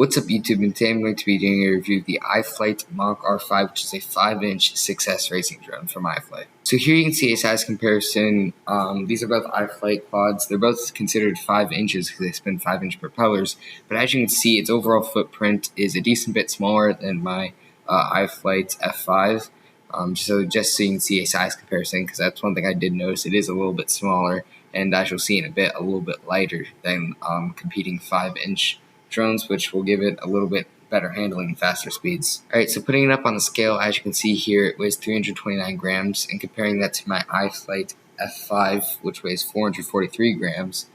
What's up YouTube, and today I'm going to be doing a review of the Iflight Mach R5, which is a 5-inch 6S racing drone from Iflight. So here you can see a size comparison. These are both Iflight quads. They're both considered 5 inches because they spin 5-inch propellers, but as you can see, its overall footprint is a decent bit smaller than my Iflight F5. So just so you can see a size comparison, because that's one thing I did notice, it is a little bit smaller, and as you'll see in a bit, a little bit lighter than competing 5-inch drones, which will give it a little bit better handling and faster speeds. Alright, so putting it up on the scale, as you can see here, it weighs 329 grams, and comparing that to my Iflight F5, which weighs 443 grams,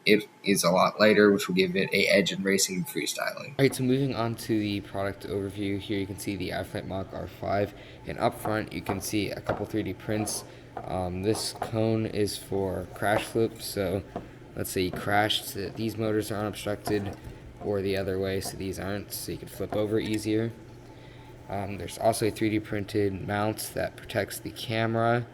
it is a lot lighter, which will give it an edge in racing and freestyling. Alright, so moving on to the product overview, here you can see the Iflight Mach R5, and up front you can see a couple 3D prints. This cone is for crash flips, so let's say you crashed, these motors are unobstructed, or the other way, so these aren't, so you can flip over easier. There's also a 3D printed mount that protects the camera,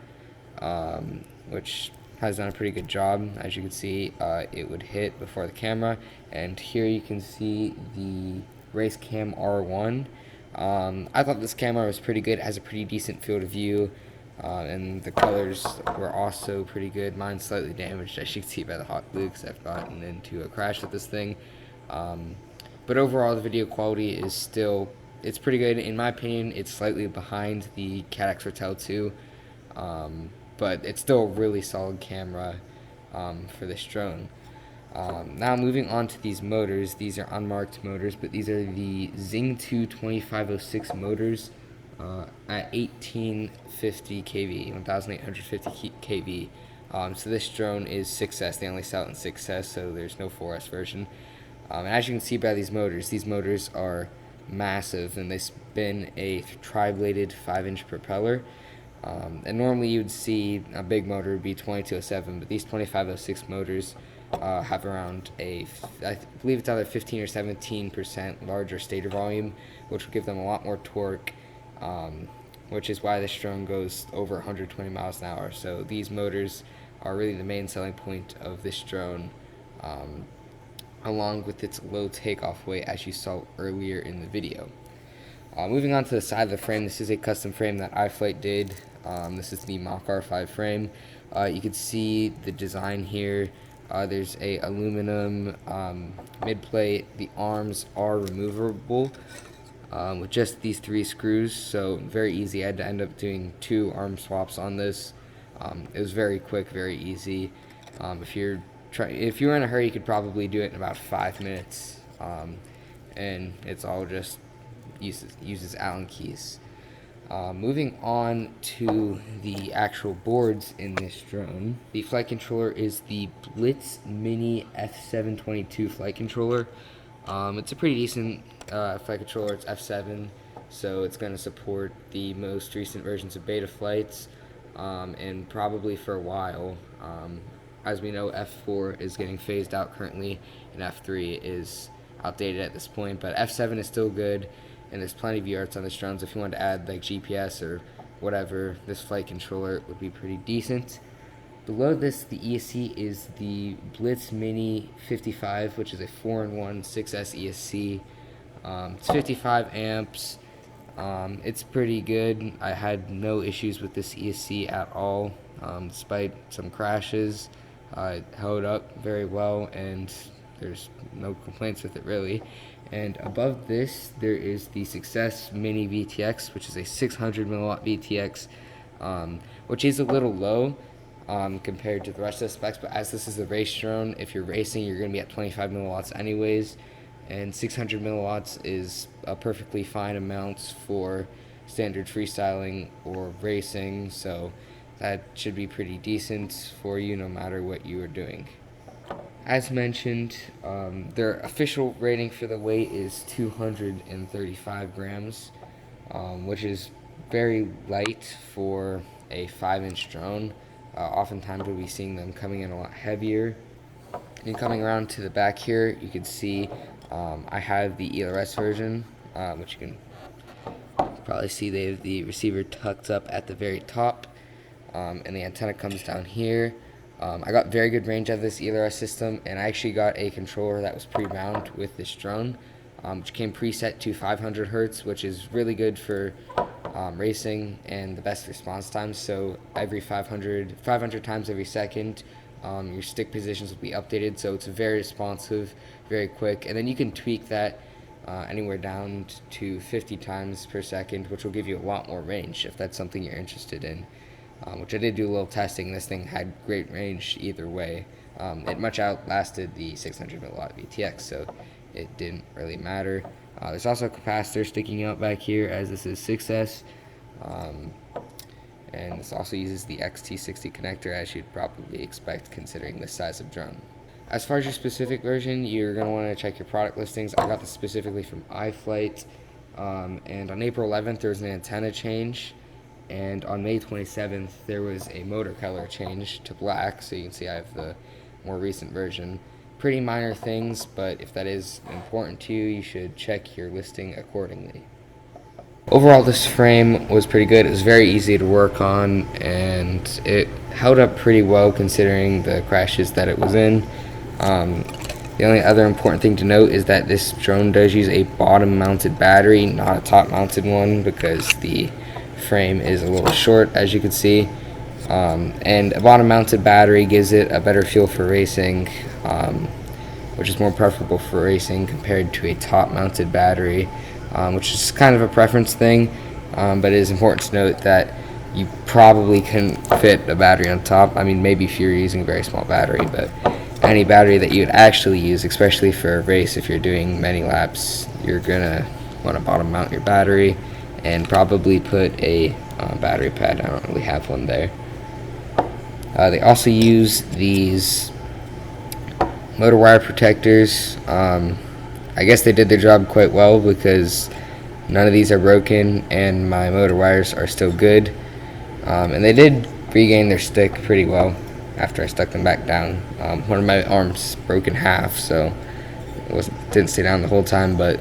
which has done a pretty good job. As you can see, it would hit before the camera, and here you can see the Race Cam R1. I thought this camera was pretty good. It has a pretty decent field of view, and the colors were also pretty good. Mine's slightly damaged, as you can see by the hot glue, because I've gotten into a crash with this thing. But overall, the video quality is still, it's pretty good. In my opinion, it's slightly behind the Cat XRTEL 2, but it's still a really solid camera for this drone. Now moving on to these motors. These are unmarked motors, but these are the Zing 2 2506 motors at 1850 kV, 1850 kV. So this drone is 6S. They only sell it in 6S, so there's no 4S version. And as you can see by these motors are massive, and they spin a tri-bladed 5-inch propeller. And normally you'd see a big motor would be 2207, but these 2506 motors have around I believe it's either 15 or 17% larger stator volume, which will give them a lot more torque, which is why this drone goes over 120 miles an hour. So these motors are really the main selling point of this drone, along with its low takeoff weight, as you saw earlier in the video. Moving on to the side of the frame, this is a custom frame that Iflight did. This is the Mach R5 frame. You can see the design here. There's a aluminum mid plate. The arms are removable with just these 3 screws, so very easy. I had to end up doing 2 arm swaps on this. It was very quick, very easy. If you're in a hurry, you could probably do it in about 5 minutes, and it's all just uses Allen keys. Moving on to the actual boards in this drone, the flight controller is the Blitz Mini F722 flight controller. It's a pretty decent flight controller. It's F7, so it's going to support the most recent versions of beta flights, and probably for a while. As we know, F4 is getting phased out currently, and F3 is outdated at this point, but F7 is still good, and there's plenty of UARTs on this drone, so if you want to add like GPS or whatever, this flight controller would be pretty decent. Below this, the ESC is the Blitz Mini 55, which is a 4-in-1 6S ESC. It's 55 amps. It's pretty good. I had no issues with this ESC at all, despite some crashes. It held up very well, and there's no complaints with it really. And above this, there is the Success Mini VTX, which is a 600 milliwatt VTX, which is a little low compared to the rest of the specs, but as this is a race drone, if you're racing, you're going to be at 25 milliwatts anyways, and 600 milliwatts is a perfectly fine amount for standard freestyling or racing, so that should be pretty decent for you no matter what you are doing. As mentioned, their official rating for the weight is 235 grams, which is very light for a 5-inch drone. Oftentimes we'll be seeing them coming in a lot heavier. And coming around to the back here, you can see I have the ELRS version, which you can probably see they have the receiver tucked up at the very top, and the antenna comes down here. I got very good range out of this ELRS system, and I actually got a controller that was pre-bound with this drone, which came preset to 500 hertz, which is really good for racing and the best response time. So every 500 times every second, your stick positions will be updated, so it's very responsive, very quick, and then you can tweak that anywhere down to 50 times per second, which will give you a lot more range if that's something you're interested in. Which I did do a little testing. This thing had great range either way. It much outlasted the 600 milliwatt VTX, so it didn't really matter. There's also a capacitor sticking out back here, as this is 6S. And this also uses the XT60 connector, as you'd probably expect considering the size of drone. As far as your specific version, you're going to want to check your product listings. I got this specifically from Iflight, and on April 11th there was an antenna change, and on May 27th there was a motor color change to black, so you can see I have the more recent version. Pretty minor things, but if that is important to you, you should check your listing accordingly. Overall, this frame was pretty good. It was very easy to work on, and it held up pretty well considering the crashes that it was in. The only other important thing to note is that this drone does use a bottom-mounted battery, not a top-mounted one, because the frame is a little short, as you can see. And a bottom-mounted battery gives it a better feel for racing, which is more preferable for racing compared to a top-mounted battery, which is kind of a preference thing, but it is important to note that you probably couldn't fit a battery on top. I mean, maybe if you're using a very small battery, but any battery that you would actually use, especially for a race, if you're doing many laps, you're gonna want to bottom mount your battery and probably put a battery pad. I don't really have one there. They also use these motor wire protectors. I guess they did their job quite well because none of these are broken and my motor wires are still good. And they did regain their stick pretty well after I stuck them back down. One of my arms broke in half, so it didn't stay down the whole time, but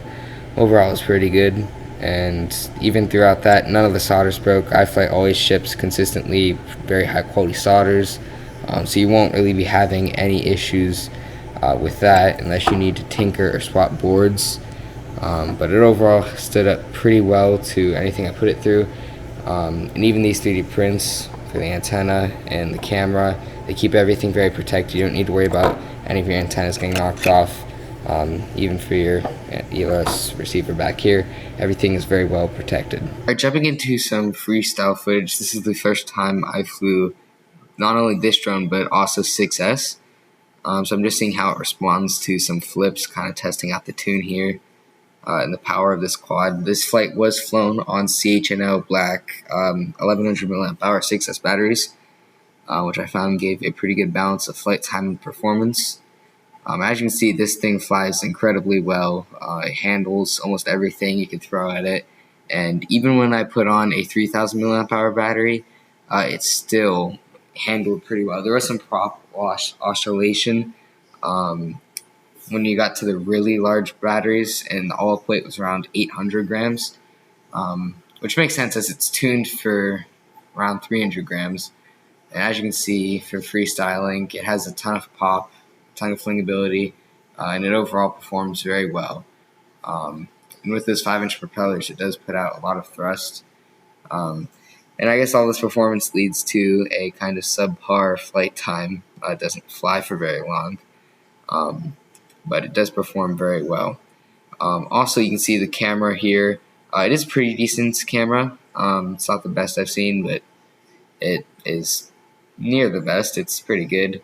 overall it was pretty good. And even throughout that, none of the solders broke. Iflight always ships consistently very high quality solders, so you won't really be having any issues with that unless you need to tinker or swap boards. But it overall stood up pretty well to anything I put it through. And even these 3D prints for the antenna and the camera, they keep everything very protected. You don't need to worry about any of your antennas getting knocked off. Even for your ELS receiver back here, everything is very well protected. Alright, jumping into some freestyle footage. This is the first time I flew not only this drone, but also 6S. So I'm just seeing how it responds to some flips, kind of testing out the tune here and the power of this quad. This flight was flown on CHNO black 1100 milliamp hour 6S batteries, which I found gave a pretty good balance of flight time and performance. As you can see, this thing flies incredibly well. It handles almost everything you can throw at it, and even when I put on a 3000 milliamp hour battery, it still handled pretty well. There was some prop oscillation when you got to the really large batteries, and the all weight was around 800 grams, which makes sense as it's tuned for around 300 grams. And as you can see, for freestyling, it has a ton of pop, ton of flingability, and it overall performs very well. And with those 5-inch propellers, it does put out a lot of thrust. And I guess all this performance leads to a kind of subpar flight time. It doesn't fly for very long, but it does perform very well. Also, you can see the camera here. It is a pretty decent camera. It's not the best I've seen, but it is near the best. It's pretty good.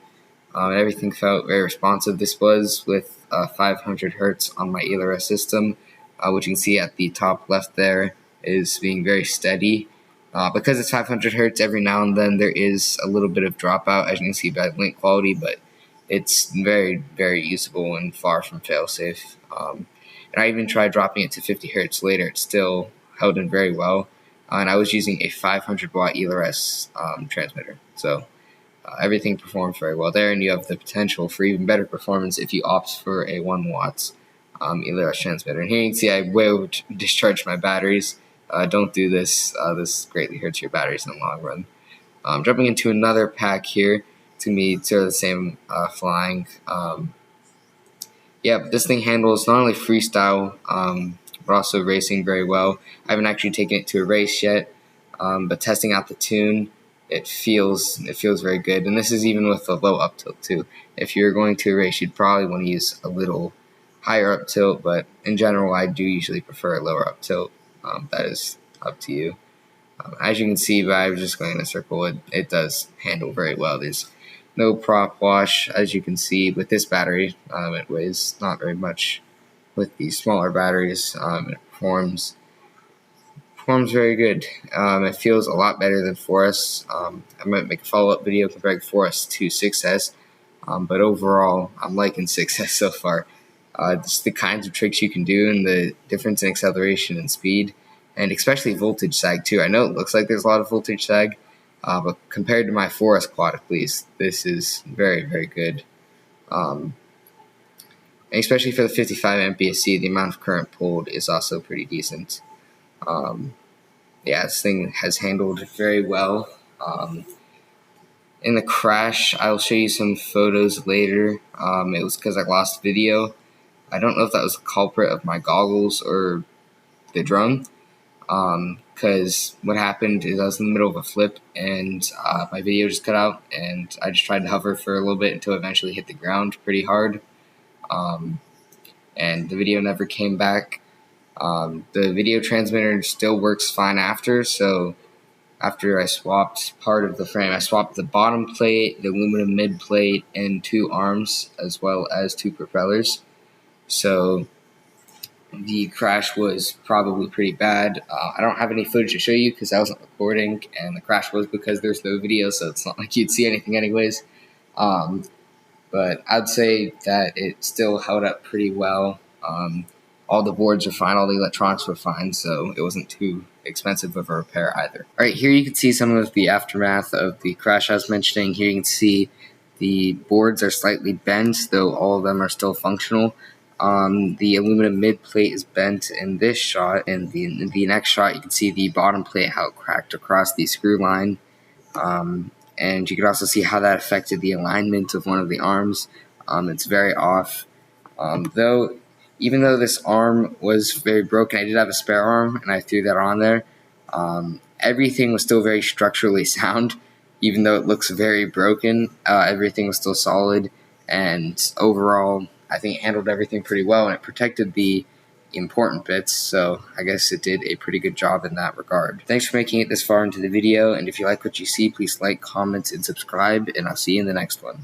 Everything felt very responsive. This was with 500 hertz on my ELRS system, which you can see at the top left there is being very steady. Because it's 500 hertz, every now and then there is a little bit of dropout, as you can see by the link quality, but it's very, very usable and far from fail-safe. And I even tried dropping it to 50 hertz later. It still held in very well. And I was using a 500 watt ELRS transmitter. So everything performed very well there, and you have the potential for even better performance if you opt for a 1 watt ELRS transmitter. And here you can see I way over discharged my batteries. Don't do this. This greatly hurts your batteries in the long run. Jumping into another pack here. It's to me two are the same flying. Yeah, this thing handles not only freestyle, but also racing very well. I haven't actually taken it to a race yet, but testing out the tune, it feels very good. And this is even with a low up tilt too. If you're going to a race, you'd probably want to use a little higher up tilt, but in general, I do usually prefer a lower up tilt. That is up to you. As you can see by just going in a circle, it does handle very well. There's no prop wash, as you can see with this battery. It weighs not very much. With these smaller batteries, it performs very good. It feels a lot better than 4S. I might make a follow-up video comparing 4S to 6S, but overall, I'm liking 6S so far. Just the kinds of tricks you can do and the difference in acceleration and speed, and especially voltage sag too. I know it looks like there's a lot of voltage sag, but compared to my 4S quad at least, this is very, very good. Especially for the 55 MPSC, the amount of current pulled is also pretty decent. Yeah, this thing has handled very well. In the crash, I'll show you some photos later. It was because I lost video. I don't know if that was the culprit of my goggles or the drone. Because what happened is I was in the middle of a flip and my video just cut out, and I just tried to hover for a little bit until it eventually hit the ground pretty hard. And the video never came back. The video transmitter still works fine after, so after I swapped part of the frame, I swapped the bottom plate, the aluminum mid plate, and 2 arms, as well as 2 propellers. So the crash was probably pretty bad. I don't have any footage to show you because I wasn't recording, and the crash was because there's no video, so it's not like you'd see anything anyways. But I'd say that it still held up pretty well. All the boards were fine, all the electronics were fine, so it wasn't too expensive of a repair either. All right, here you can see some of the aftermath of the crash I was mentioning. Here you can see the boards are slightly bent, though all of them are still functional. The aluminum mid plate is bent in this shot, and in the next shot you can see the bottom plate, how it cracked across the screw line. And you can also see how that affected the alignment of one of the arms. It's very off. Even though this arm was very broken, I did have a spare arm, and I threw that on there. Everything was still very structurally sound. Even though it looks very broken, everything was still solid. And overall, I think it handled everything pretty well, and it protected the important bits, so I guess it did a pretty good job in that regard. Thanks for making it this far into the video, and if you like what you see, please like, comment, and subscribe, and I'll see you in the next one.